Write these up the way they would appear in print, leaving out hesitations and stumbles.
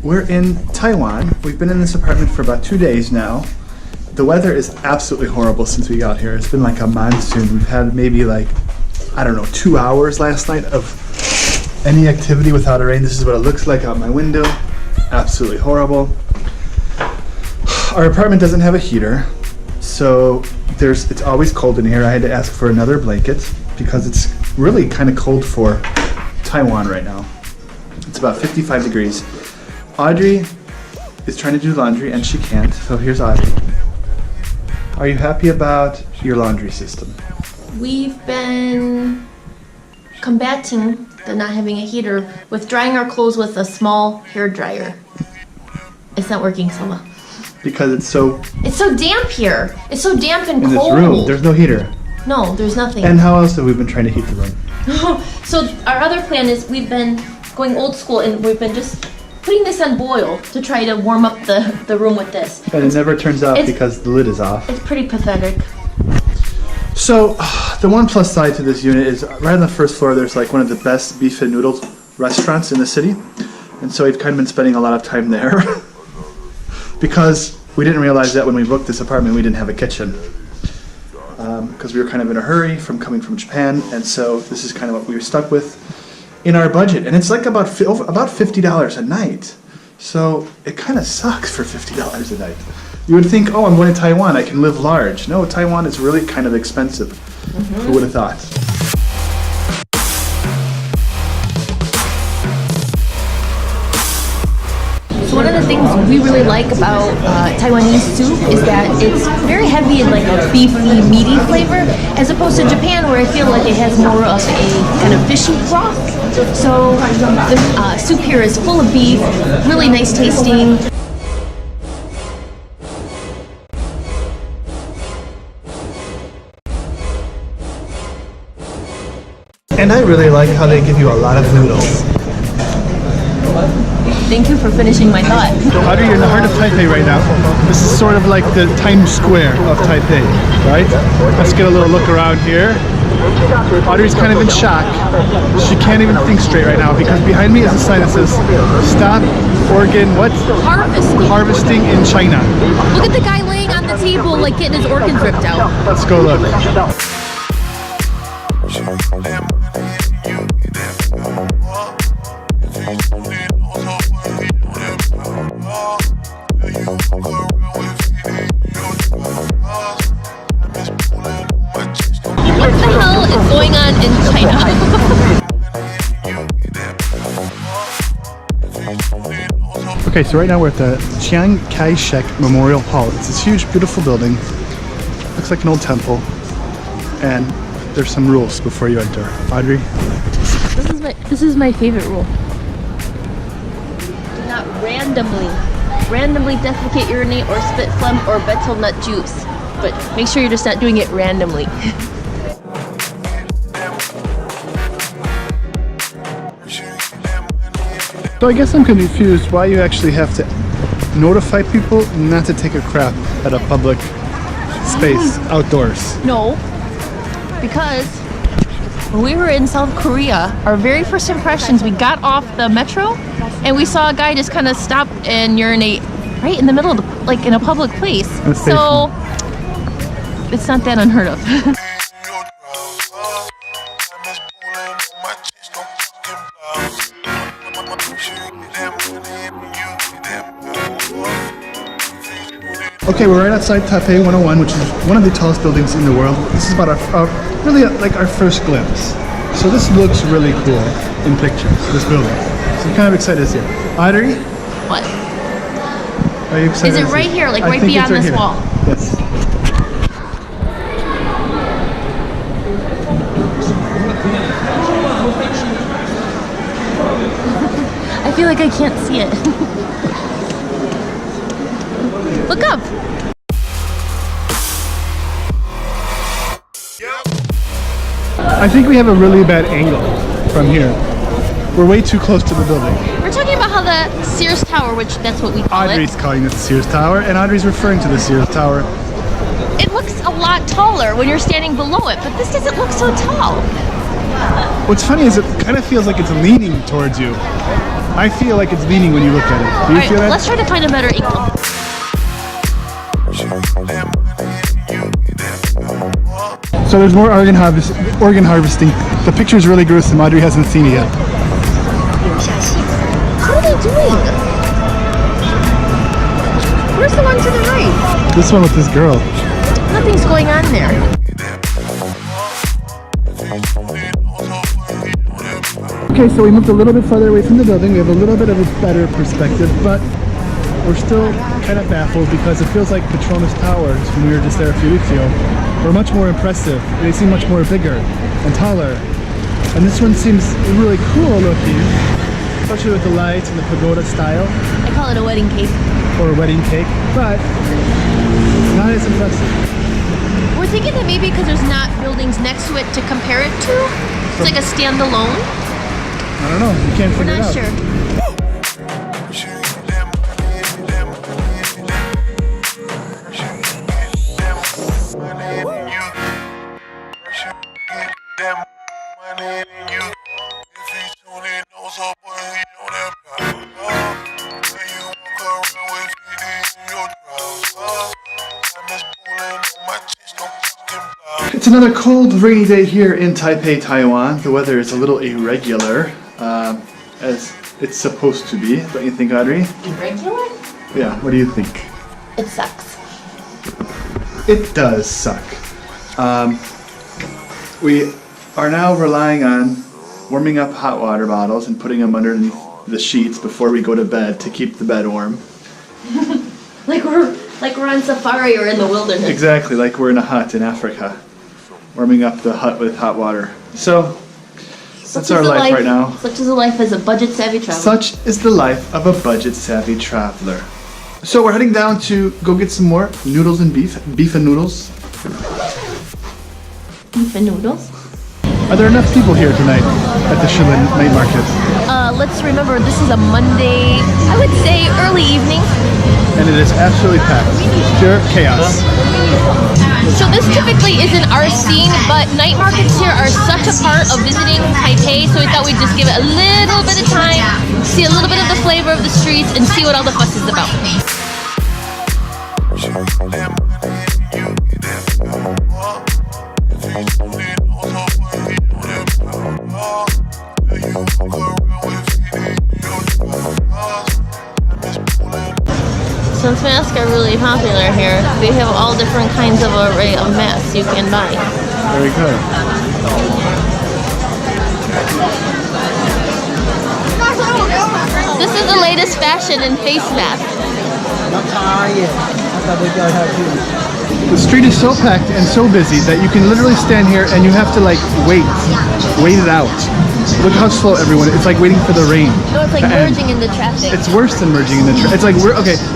We're in Taiwan. We've been in this apartment for about 2 days now. The weather is absolutely horrible since we got here. It's been like a monsoon. We've had maybe like, I don't know, 2 hours last night of any activity without a rain. This is what it looks like out my window. Absolutely horrible. Our apartment doesn't have a heater, so it's always cold in here. I had to ask for another blanket because it's really kind of cold for Taiwan right now. It's about 55 degrees. Audrey is trying to do laundry and she can't, so here's Audrey. Are you happy about your laundry system? We've been combating the not having a heater with drying our clothes with a small hair dryer. It's not working, Selma. Because it's so damp here. It's so damp and in cold. this room. There's no heater. No, there's nothing. And how else have we been trying to heat the room? So our other plan is we've been going old school and we've been just putting this on boil to try to warm up the room with this. And it never turns out because the lid is off. It's pretty pathetic. So the one plus side to this unit is right on the first floor there's like one of the best beef and noodle restaurants in the city. And so we've kind of been spending a lot of time there because we didn't realize that when we booked this apartment we didn't have a kitchen. Because we were kind of in a hurry from coming from Japan, and so this is kind of what we were stuck with in our budget, and it's like about $50 a night. So it kind of sucks for $50 a night. You would think, oh, I'm going to Taiwan, I can live large. No, Taiwan is really kind of expensive. Who would have thought? So one of the things we really like about Taiwanese soup is that it's very heavy in like a beefy, meaty flavor, as opposed to Japan where I feel like it has more of a kind of fishy broth. So the soup here is full of beef, really nice tasting. And I really like how they give you a lot of noodles. Thank you for finishing my thought. Audrey, you're in the heart of Taipei right now. This is sort of like the Times Square of Taipei, right? Let's get a little look around here. Audrey's kind of in shock. She can't even think straight right now because behind me is a sign that says, "Stop organ what? Harvesting in China." Look at the guy laying on the table like getting his organs ripped out. Let's go look. What the hell is going on in China? Okay, so right now we're at the Chiang Kai-shek Memorial Hall. It's this huge, beautiful building. Looks like an old temple. And there's some rules before you enter. Audrey? This is my favorite rule. Do not randomly defecate, urinate, or spit phlegm or betel nut juice. But make sure you're just not doing it randomly. So I guess I'm confused why you actually have to notify people not to take a crap at a public space outdoors. No, because when we were in South Korea, our very first impressions, we got off the metro and we saw a guy just kind of stop and urinate right in the middle of the, like in a public place. So it's not that unheard of. Okay, we're right outside Taipei 101, which is one of the tallest buildings in the world. This is about really like our first glimpse. So this looks really cool in pictures, this building. So I'm kind of excited to see it. Audrey? What? Are you excited? Is it right here, like right beyond this wall? Yes. I feel like I can't see it. Look up! I think we have a really bad angle from here. We're way too close to the building. We're talking about how the Sears Tower, which that's what we call Audrey's calling it the Sears Tower, and Audrey's referring to the Sears Tower. it looks a lot taller when you're standing below it, but this doesn't look so tall. What's funny is it kind of feels like it's leaning towards you. I feel like it's leaning when you look at it. Do you All feel right, that? let's try to find a better angle. So there's more organ harvesting. The picture's really gruesome. Audrey hasn't seen it yet. What are they doing? Where's the one to the right? This one with this girl. Nothing's going on there. Okay, so we moved a little bit farther away from the building. We have a little bit of a better perspective, but we're still kind of baffled because it feels like Petronas Towers, when we were just there a few weeks ago, were much more impressive. They seem much more bigger and taller. And this one seems really cool looking, especially with the lights and the pagoda style. I call it a wedding cake. Or a wedding cake, but not as impressive. We're thinking that maybe because there's not buildings next to it to compare it to, it's like a standalone. I don't know, you can't We're figure it not out. sure. It's another cold, rainy day here in Taipei, Taiwan. The weather is a little irregular, as it's supposed to be. Don't you think, Audrey? Irregular? Yeah, what do you think? It sucks. It does suck. We are now relying on warming up hot water bottles and putting them underneath the sheets before we go to bed to keep the bed warm. Like we're on safari or in the wilderness. Exactly, like we're in a hut in Africa. Warming up the hut with hot water. So, that's our life right now. Such is the life as a budget-savvy traveler. Such is the life of a budget-savvy traveler. So we're heading down to go get some more noodles and beef and noodles. Beef and noodles. Are there enough people here tonight at the Shilin night market? Let's remember this is a Monday, I would say early evening. And it is absolutely packed. Pure chaos. So this typically isn't our scene, but night markets here are such a part of visiting Taipei, so we thought we'd just give it a little bit of time, see a little bit of the flavor of the streets, and see what all the fuss is about. Since masks are really popular here, we have all different kinds of array of masks you can buy. Very good. This is the latest fashion in face masks. The street is so packed and so busy that you can literally stand here and you have to like wait it out. Look how slow everyone is. It's like waiting for the rain. No, it's like merging into traffic. It's worse than merging into traffic. It's like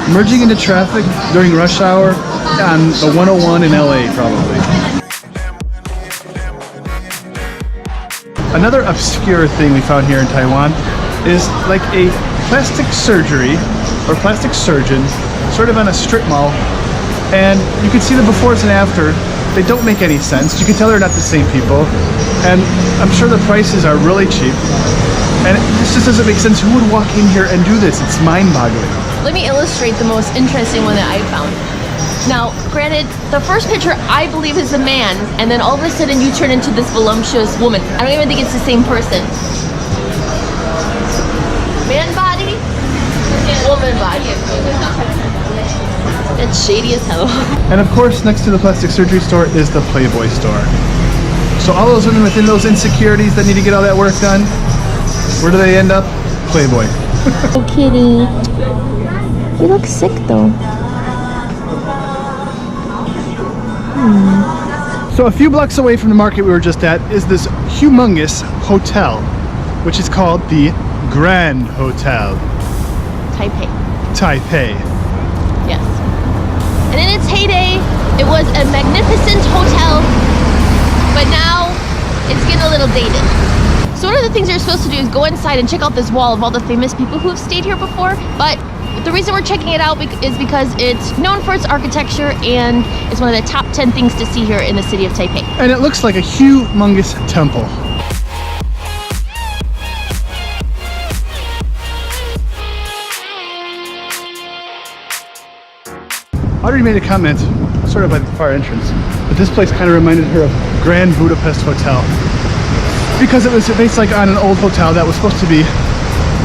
merging into traffic during rush hour on the 101 in LA probably. Another obscure thing we found here in Taiwan is like a plastic surgery or plastic surgeon sort of on a strip mall, and you can see the befores and after. They don't make any sense. You can tell they're not the same people, and I'm sure the prices are really cheap, and this just doesn't make sense. Who would walk in here and do this? It's mind-boggling. Let me illustrate the most interesting one that I found. Now, granted, the first picture I believe is a man, and then all of a sudden you turn into this voluptuous woman. I don't even think it's the same person. Man body, woman body. It's shady as hell. And of course, next to the plastic surgery store is the Playboy store. So all those women within those insecurities that need to get all that work done, where do they end up? Playboy. Oh, kitty. You look sick though. So a few blocks away from the market we were just at is this humongous hotel, which is called the Grand Hotel. Taipei. Yes. And in its heyday, it was a magnificent hotel, but now it's getting a little dated. So one of the things you're supposed to do is go inside and check out this wall of all the famous people who have stayed here before, but the reason we're checking it out is because it's known for its architecture and it's one of the top 10 things to see here in the city of Taipei. And it looks like a humongous temple. Audrey made a comment, sort of by the far entrance, that this place kind of reminded her of Grand Budapest Hotel. Because it was based like on an old hotel that was supposed to be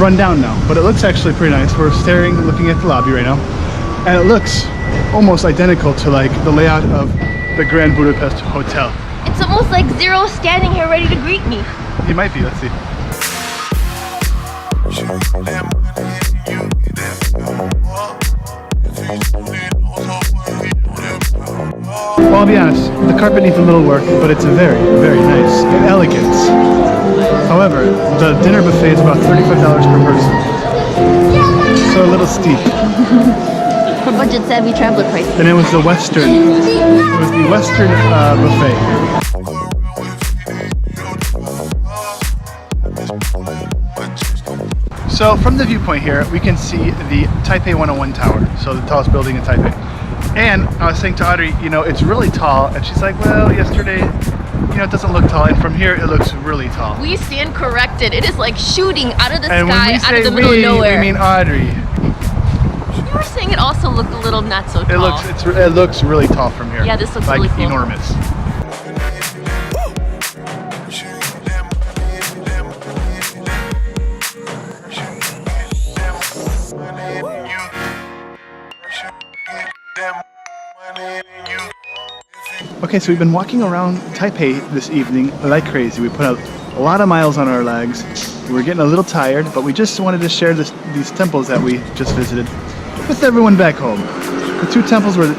run down now, but it looks actually pretty nice. We're looking at the lobby right now, and it looks almost identical to like the layout of the Grand Budapest Hotel. It's almost like Zero standing here ready to greet me. He might be, let's see. Well, I'll be honest, the carpet needs a little work, but it's very, very nice and elegant. However, the dinner buffet is about $35 per person. So a little steep. For budget-savvy traveler price. And it was the Western buffet. So from the viewpoint here, we can see the Taipei 101 Tower, so the tallest building in Taipei. And I was saying to Audrey, you know, it's really tall, and she's like, well, yesterday, you know, it doesn't look tall, and from here it looks really tall. We stand corrected. It is like shooting out of the And sky, when we out of say the middle of nowhere. we mean Audrey. You were saying it also looked a little not so tall. It looks really tall from here. Yeah, this looks like really cool. Enormous. Okay, so we've been walking around Taipei this evening like crazy. We put a lot of miles on our legs. We're getting a little tired, but we just wanted to share these temples that we just visited with everyone back home. The two temples were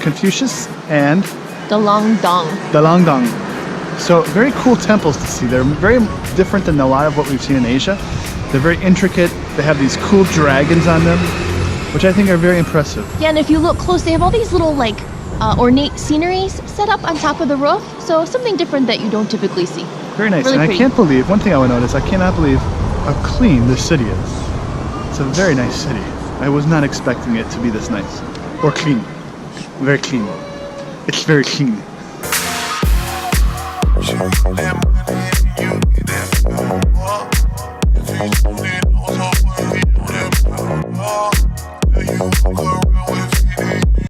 Confucius and Dalongdong. So very cool temples to see. They're very different than a lot of what we've seen in Asia. They're very intricate. They have these cool dragons on them, which I think are very impressive. Yeah, and if you look close, they have all these little like ornate sceneries set up on top of the roof. So something different that you don't typically see. Very nice. Really and pretty. I can't believe, one thing I would notice, I cannot believe how clean this city is. It's a very nice city. I was not expecting it to be this nice. Or clean. Very clean. It's very clean.